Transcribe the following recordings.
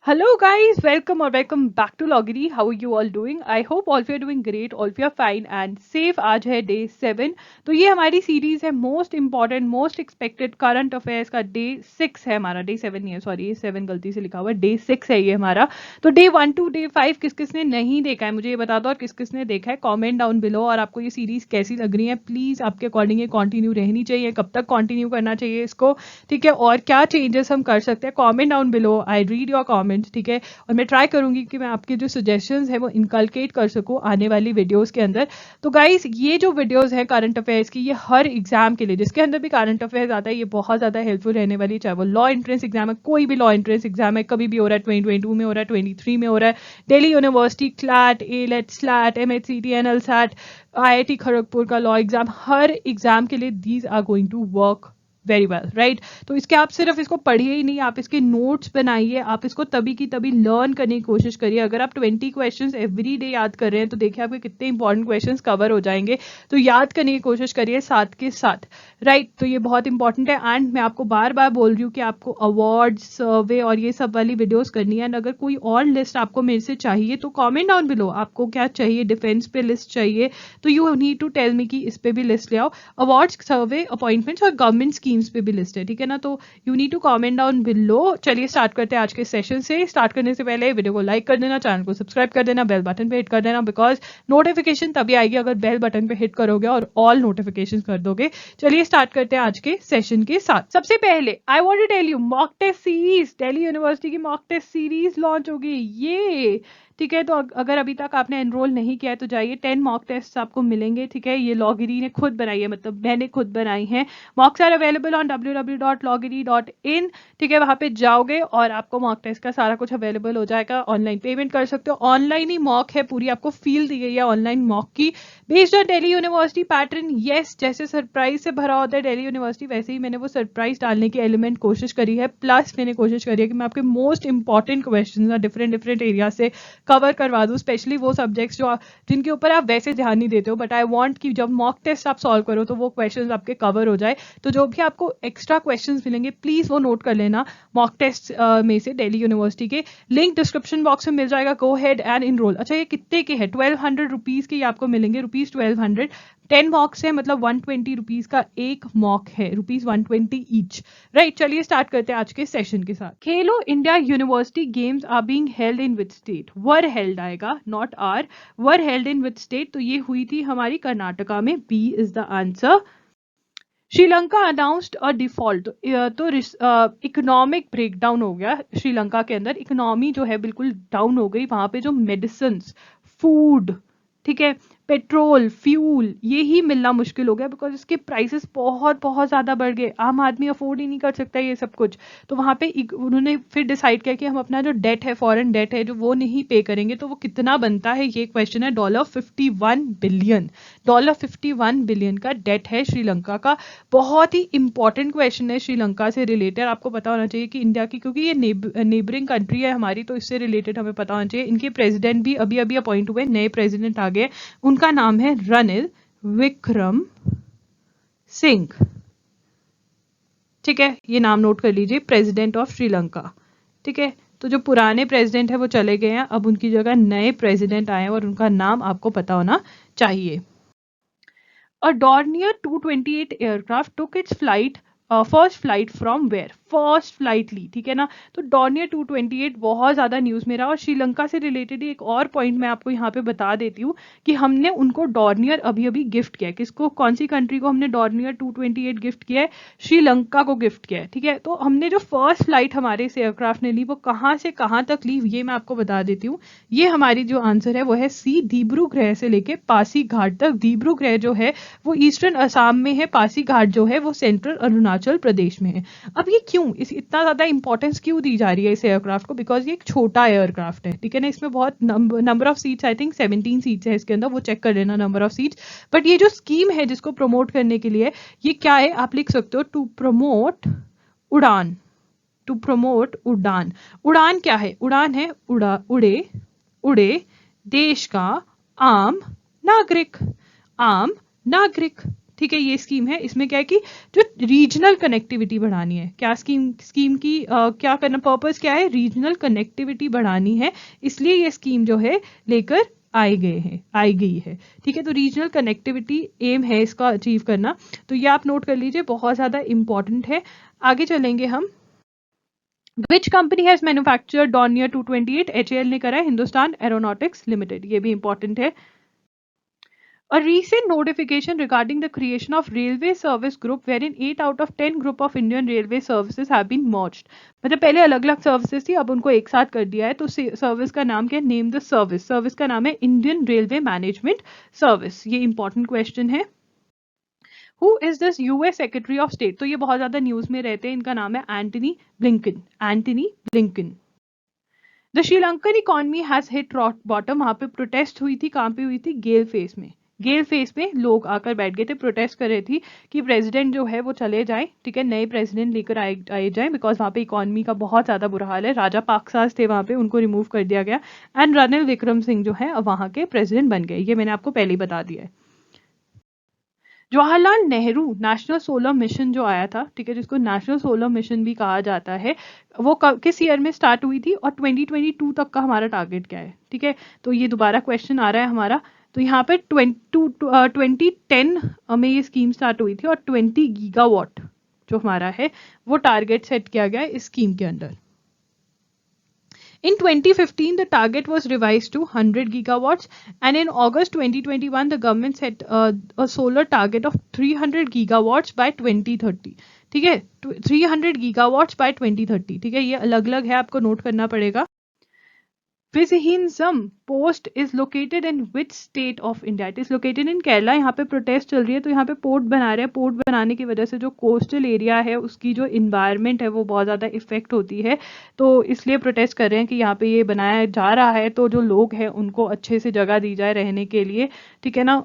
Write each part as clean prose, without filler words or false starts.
Hello guys, welcome back to Loggery. How are you all doing? I hope all of you are doing great, all of you are fine and safe. आज है day 7। तो ये हमारी series है most important most expected current affairs का day 6 है हमारा। Day 7 नहीं है, सॉरी, 7 गलती से लिखा हुआ है, डे 6 है ये हमारा। तो डे 1 टू डे 5 किस किसने नहीं देखा है मुझे ये बता दो, और किस किसने देखा है कॉमेंट डाउन बिलो। और आपको ये सीरीज कैसी लग रही है प्लीज आपके अकॉर्डिंग ये कंटिन्यू रहनी चाहिए, कब तक कंटिन्यू करना चाहिए इसको, ठीक है, और क्या चेंजेस हम कर सकते हैं। Comment down below, I read your comment, ठीक है, और मैं ट्राई करूंगी कि मैं आपके जो सजेशंस है वो इनकलकेट कर सकूं आने वाली वीडियोस के अंदर। तो गाइस ये जो वीडियोस है करंट अफेयर्स की, ये हर एग्जाम के लिए जिसके अंदर भी करंट अफेयर्स आता है ये बहुत ज्यादा हेल्पफुल रहने वाली है। चाहे वो लॉ एंट्रेंस एग्जाम है, कोई भी लॉ एंट्रेंस एग्जाम है, कभी भी हो रहा है, 2022 में हो रहा है, 23 में हो रहा है, Delhi university, CLAT, AILET, SLAT, MHCT, NLSAT, IIT Kharagpur का लॉ एग्जाम, हर एग्जाम के लिए these are going to work very well, right. तो इसके आप सिर्फ इसको पढ़िए ही नहीं, आप इसके नोट्स बनाइए, आप इसको तभी की तभी लर्न करने की कोशिश करिए। अगर आप 20 क्वेश्चंस एवरी डे याद कर रहे हैं तो देखिए आपके कितने इंपॉर्टेंट क्वेश्चंस कवर हो जाएंगे। तो याद करने की कोशिश करिए साथ के साथ, राइट। तो ये बहुत इंपॉर्टेंट है। एंड मैं आपको बार बार बोल रही हूँ कि आपको अवार्ड, सर्वे और ये सब वाली वीडियोस करनी है। एंड अगर कोई और लिस्ट आपको मेरे से चाहिए तो कॉमेंट डाउन बिलो, आपको क्या चाहिए, डिफेंस पे लिस्ट चाहिए तो you need to tell me कि इस पे भी लिस्ट ले आओ। अवार्ड्स, सर्वे, अपॉइंटमेंट्स और गवर्नमेंट स्कीम्स पे भी लिस्ट है, ठीक है ना। तो you need to comment down below. चलिए स्टार्ट करते हैं आज के सेशन से। स्टार्ट करने से पहले वीडियो को लाइक कर देना, चैनल को सब्सक्राइब कर देना, बेल बटन पे हिट कर देना, बिकॉज नोटिफिकेशन तभी आएगी अगर बेल बटन पे हिट करोगे और ऑल नोटिफिकेशन कर दोगे। चलिए स्टार्ट करते हैं आज के सेशन के साथ। सबसे पहले I want to tell you mock test series, Delhi university की मॉक टेस्ट सीरीज लॉन्च होगी ये, ठीक है। तो अगर अभी तक आपने एनरोल नहीं किया है तो जाइए, 10 मॉक टेस्ट आपको मिलेंगे, ठीक है। ये लॉगरी ने खुद बनाई है, मतलब मैंने खुद बनाई है। मॉक्स आर अवेलेबल ऑन www.loggery.in, ठीक है। वहां पे जाओगे और आपको मॉक टेस्ट का सारा कुछ अवेलेबल हो जाएगा। ऑनलाइन पेमेंट कर सकते हो, ऑनलाइन ही मॉक है पूरी, आपको फील दी गई है ऑनलाइन मॉक की, based on Delhi university pattern. Yes, जैसे सरप्राइज से भरा होता है दिल्ली यूनिवर्सिटी, वैसे ही मैंने वो सरप्राइज डालने की एलिमेंट कोशिश करी है। प्लस मैंने कोशिश करी है कि मैं आपके most important question different different area से कवर करवा दूं, स्पेशली वो सब्जेक्ट्स जो जिनके ऊपर आप वैसे ध्यान नहीं देते हो, बट आई वांट कि जब मॉक टेस्ट आप सॉल्व करो तो वो क्वेश्चंस आपके कवर हो जाए। तो जो भी आपको एक्स्ट्रा क्वेश्चंस मिलेंगे प्लीज वो नोट कर लेना मॉक टेस्ट में से, दिल्ली यूनिवर्सिटी के। लिंक डिस्क्रिप्शन बॉक्स में मिल जाएगा, गो हेड एंड इनरोल। अच्छा, ये कितने के है? 1200 रुपीज के ये आपको मिलेंगे, रुपीज 1200। 10 मॉक्स है, मतलब 120 रुपीज का एक मॉक है, रुपीज 120 ईच, राइट। चलिए स्टार्ट करते हैं आज के सेशन के साथ। Khelo India university games are being held in which state? Were held आएगा, not are, were held in which state. तो ये हुई थी हमारी कर्नाटका में, B is the answer. Sri Lanka announced a default, तो इकोनॉमिक ब्रेकडाउन हो गया श्रीलंका के अंदर, इकोनॉमी जो है बिल्कुल डाउन हो गई। वहां पे जो मेडिसिन, फूड, ठीक है, पेट्रोल, फ्यूल, ये ही मिलना मुश्किल हो गया, बिकॉज इसके प्राइसेस बहुत बहुत ज़्यादा बढ़ गए। आम आदमी अफोर्ड ही नहीं कर सकता ये सब कुछ। तो वहाँ पे उन्होंने फिर डिसाइड किया कि हम अपना जो डेट है, फॉरेन डेट है, जो वो नहीं पे करेंगे। तो वो कितना बनता है ये क्वेश्चन है, $51 बिलियन, $51 बिलियन का डेट है श्रीलंका का। बहुत ही इंपॉर्टेंट क्वेश्चन है श्रीलंका से रिलेटेड। आपको पता होना चाहिए कि इंडिया की, क्योंकि ये नेबरिंग कंट्री है हमारी, तो इससे रिलेटेड हमें पता होना चाहिए। इनके प्रेसिडेंट भी अभी अभी अपॉइंट हुए, नए प्रेसिडेंट आ गए, उनका नाम है रनिल विक्रम सिंह, ठीक है। ये नाम नोट कर लीजिए, प्रेसिडेंट ऑफ श्रीलंका, ठीक है। तो जो पुराने प्रेसिडेंट है वो चले गए हैं, अब उनकी जगह नए प्रेसिडेंट आए हैं और उनका नाम आपको पता होना चाहिए। A Dornier 228 aircraft took its first flight from where, first flight ली, ठीक है ना। तो डॉर्नियर 228 बहुत ज्यादा न्यूज में रहा। और श्रीलंका से रिलेटेड एक और पॉइंट मैं आपको यहाँ पे बता देती हूँ कि हमने उनको डॉर्नियर अभी अभी गिफ्ट किया है। किसको, कौन सी कंट्री को हमने डॉर्नियर 228 गिफ्ट किया है? श्रीलंका को गिफ्ट किया है, ठीक है। तो हमने जो फर्स्ट फ्लाइट हमारे इस एयरक्राफ्ट ने ली वो कहाँ से कहाँ तक ली, ये मैं आपको बता देती हूँ। ये हमारी जो आंसर है वो है सी, दिब्रुगढ़ से लेके पासीघाट तक। दिब्रुगढ़ जो है वो ईस्टर्न असम में है, पासीघाट जो है वो सेंट्रल अरुणाचल प्रदेश में है। अब ये क्यों, इस इतना ज्यादा इंपॉर्टेंस क्यों दी जा रही है इस एयरक्राफ्ट को? बिकॉज ये एक छोटा एयरक्राफ्ट है, ठीक है ना। इसमें बहुत number of seats, I think 17 seats है इसके अंदर, वो चेक कर लेना नंबर ऑफ सीट्स। बट ये जो स्कीम है जिसको प्रमोट करने के लिए, ये क्या है आप लिख सकते हो, टू प्रमोट उड़ान, टू प्रमोट उड़ान। उड़ान क्या है? उड़ान है उड़े देश का आम नागरिक, आम नागरिक, ठीक है, ये स्कीम है। इसमें क्या है कि जो रीजनल कनेक्टिविटी बढ़ानी है, क्या स्कीम की क्या करना, पर्पस क्या है, रीजनल कनेक्टिविटी बढ़ानी है, इसलिए ये स्कीम जो है लेकर आई गई है। ठीक है, तो रीजनल कनेक्टिविटी एम है इसका अचीव करना, तो ये आप नोट कर लीजिए, बहुत ज्यादा इंपॉर्टेंट है। आगे चलेंगे हम। Which company has manufactured Dornier 228? HAL ने करा है, हिंदुस्तान एरोनॉटिक्स लिमिटेड, ये भी इंपॉर्टेंट है। A recent notification regarding the creation of Railway Service Group wherein 8 out of 10 group of Indian Railway Services have been merged. मतलब पहले अलग अलग सर्विसेज थी, अब उनको एक साथ कर दिया है। तो सर्विस का नाम क्या है, नेम द सर्विस। सर्विस का नाम है इंडियन रेलवे मैनेजमेंट सर्विस। ये इंपॉर्टेंट क्वेश्चन है। Who is this US secretary of state? तो ये बहुत ज्यादा न्यूज में रहते हैं, इनका नाम है Antony Blinken. Antony Blinken. The Sri Lankan economy has hit rock bottom. वहां पे प्रोटेस्ट हुई थी, कहां पे हुई थी, गेल फेस में। गेल फेस में लोग आकर बैठ गए थे, प्रोटेस्ट कर रहे थी कि प्रेसिडेंट जो है वो चले जाए, ठीक है, नए प्रेसिडेंट लेकर आए जाए, बिकॉज वहां पे इकोनॉमी का बहुत ज्यादा बुरा हाल है। राजा पाकसाज थे वहां पे, उनको रिमूव कर दिया गया एंड रनिल विक्रम सिंह जो है अब वहां के प्रेसिडेंट बन गए। ये मैंने आपको पहले ही बता दिया है। Jawaharlal Nehru national solar mission जो आया था, ठीक है, जिसको नेशनल सोलर मिशन भी कहा जाता है, वो किस ईयर में स्टार्ट हुई थी और 2022 तक का हमारा टारगेट क्या है? ठीक है, तो ये दोबारा क्वेश्चन आ रहा है हमारा। तो यहाँ पे 2010 में ये स्कीम स्टार्ट हुई थी और 20 गीगावाट जो हमारा है वो टारगेट सेट किया गया है इस स्कीम के अंदर। In 2015, the target was revised to 100 gigawatts, and in August 2021, the government set a solar target of 300 gigawatts by 2030. ठीक है, 300 gigawatts by 2030। ठीक है, ये अलग अलग है, आपको नोट करना पड़ेगा। Vizhinjam post is located in which state of India? It is located in Kerala। यहाँ पे प्रोटेस्ट चल रही है, तो यहाँ पे पोर्ट बना रहे हैं। पोर्ट बनाने की वजह से जो कोस्टल एरिया है उसकी जो इन्वायरमेंट है वो बहुत ज़्यादा इफेक्ट होती है, तो इसलिए प्रोटेस्ट कर रहे हैं कि यहाँ पे ये बनाया जा रहा है तो जो लोग हैं उनको अच्छे से जगह दी जाए रहने के लिए, ठीक है ना।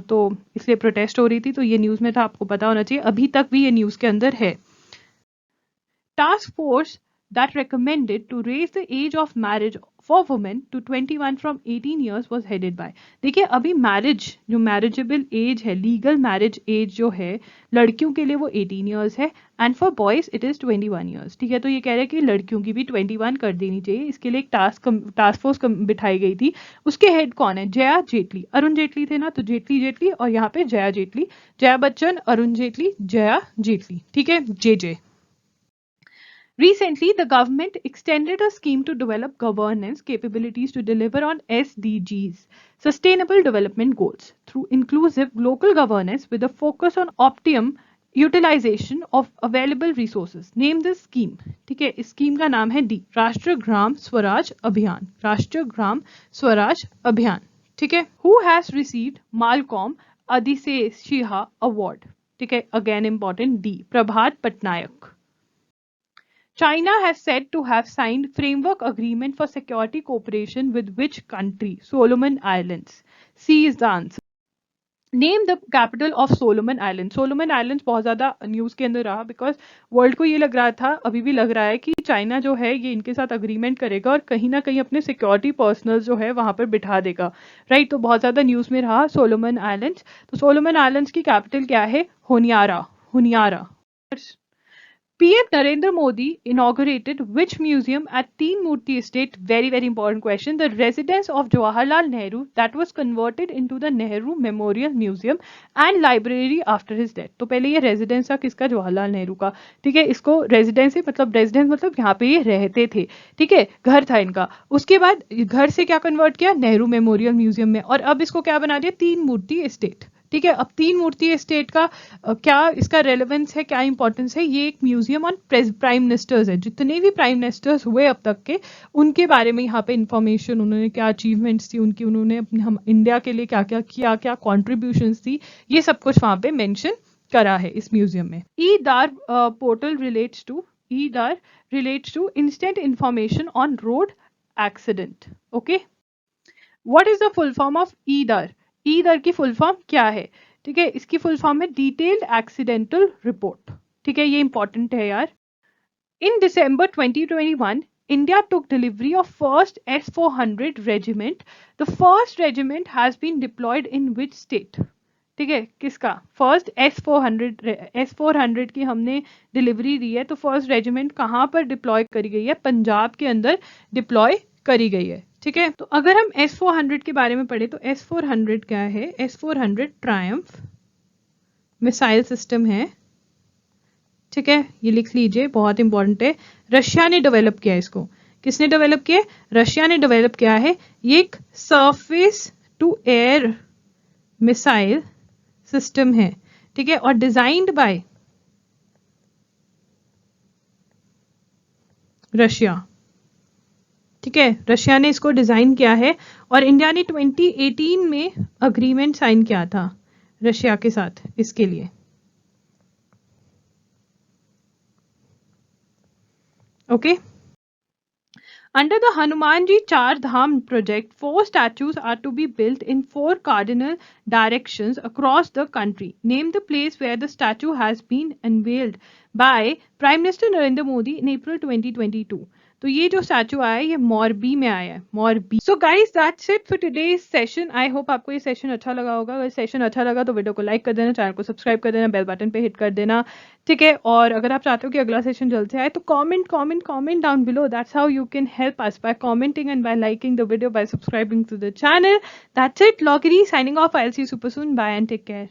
तो इसलिए प्रोटेस्ट हो रही थी, तो ये न्यूज़ में था, आपको पता होना चाहिए, अभी तक भी ये न्यूज़ के अंदर है। Task force that recommended to raise the age of marriage for women to 21 from 18 years was headed by। देखिए, अभी मैरिज जो मैरिजेबल एज है, लीगल मैरिज एज जो है लड़कियों के लिए वो 18 इयर्स है and for boys it is 21 years. ठीक है, तो ये कह रहे हैं कि लड़कियों की भी 21 कर देनी चाहिए। इसके लिए एक टास्क फोर्स बिठाई गई थी। उसके हेड कौन है? जया जेटली। अरुण जेटली थे ना, तो जेटली जेटली और यहाँ पे जया जेटली, जया बच्चन, अरुण जेटली, जया जेटली, ठीक है, जे। Recently, the government extended a scheme to develop governance capabilities to deliver on SDGs, Sustainable Development Goals, through inclusive local governance with a focus on optimum utilization of available resources. Name this scheme। ठीक है, इस scheme का नाम है D, राष्ट्रीय ग्राम स्वराज अभियान। राष्ट्रीय ग्राम स्वराज अभियान, ठीक है। Who has received Malcolm Adiseshiha Award? ठीक है, again important, D, Prabhat Patnaik. China has said to have signed framework agreement for security cooperation with which country? Solomon Islands. C is the answer. Name the capital of Solomon Islands. Solomon Islands बहुत ज़्यादा news के अंदर रहा, because world को ये लग रहा था, अभी भी लग रहा है कि चाइना जो है ये इनके साथ अग्रीमेंट करेगा और कहीं ना कहीं अपने सिक्योरिटी पर्सनल जो है वहाँ पर बिठा देगा, राइट। तो बहुत ज़्यादा न्यूज़ में रहा सोलोमन आइलैंड्स। तो सोलोमन आइलैंड्स की कैपिटल क्या है? Honiara. Honiara. PM Narendra Modi inaugurated which museum at Teen Murti Estate? Very, very important question. The residence of Jawaharlal Nehru that was converted into the Nehru Memorial Museum and Library after his death. तो पहले ये residence था किसका? जवाहरलाल नेहरू का, ठीक है। इसको residence मतलब यहाँ पे ये रहते थे, ठीक है, घर था इनका। उसके बाद घर से क्या कन्वर्ट किया? नेहरू मेमोरियल म्यूजियम में, और अब इसको क्या बना दिया? तीन मूर्ति एस्टेट, ठीक है। अब तीन मूर्ति एस्टेट का क्या इसका रेलेवेंस है, क्या इंपॉर्टेंस है? ये एक म्यूजियम ऑन प्राइम मिनिस्टर्स है, जितने भी प्राइम मिनिस्टर्स हुए अब तक के, उनके बारे में यहाँ पे इंफॉर्मेशन, उन्होंने क्या अचीवमेंट्स थी उनकी, उन्होंने अपने हम इंडिया के लिए क्या क्या किया, क्या कॉन्ट्रीब्यूशंस थी, ये सब कुछ वहाँ पे मेंशन करा है इस म्यूजियम में। EDAR portal relates to instant information on road accident. Okay, what is the full form of eDAR? EDAR की फुल फॉर्म क्या है? ठीक है, इसकी फुल फॉर्म है डिटेल्ड एक्सीडेंटल रिपोर्ट, ठीक है, ये इंपॉर्टेंट है यार। इन December 2021, India took delivery of first S-400 regiment. The first regiment has been deployed in which state? ठीक है, किसका? फर्स्ट S400 की हमने डिलीवरी दी है, तो फर्स्ट रेजिमेंट कहाँ पर डिप्लॉय करी गई है? पंजाब के अंदर डिप्लॉय करी गई है। ठीक है, तो अगर हम S400 के बारे में पढ़े तो S400 क्या है? S400 ट्रायम्फ मिसाइल सिस्टम है। ठीक है, ये लिख लीजिए, बहुत इंपॉर्टेंट है। रशिया ने डेवलप किया इसको। किसने डेवलप किया? रशिया ने डेवलप किया है। ये एक surface to air missile system है। ठीक है, और डिजाइंड बाय रशिया। ठीक है, रशिया ने इसको डिजाइन किया है और इंडिया ने 2018 में अग्रीमेंट साइन किया था रशिया के साथ इसके लिए। Okay, under the Hanumanji Char Dham project, 4 statues are to be built in 4 cardinal directions across the country. Name the place where the statue has been unveiled by Prime Minister Narendra Modi in April 2022. तो ये जो statue आया है ये मोरबी में आया है, Morbi. So guys that's it for today's session. I hope आपको ये सेशन अच्छा लगा होगा। अगर सेशन अच्छा लगा तो वीडियो को लाइक कर देना, चैनल को सब्सक्राइब कर देना, बेल बटन पे हिट कर देना। ठीक है, और अगर आप चाहते हो कि अगला सेशन जल्द से आए तो comment down below. That's how you can help us, by commenting and by liking the video, by subscribing to the channel. That's it, लॉगरी signing off. I will see you super soon. Bye and take care.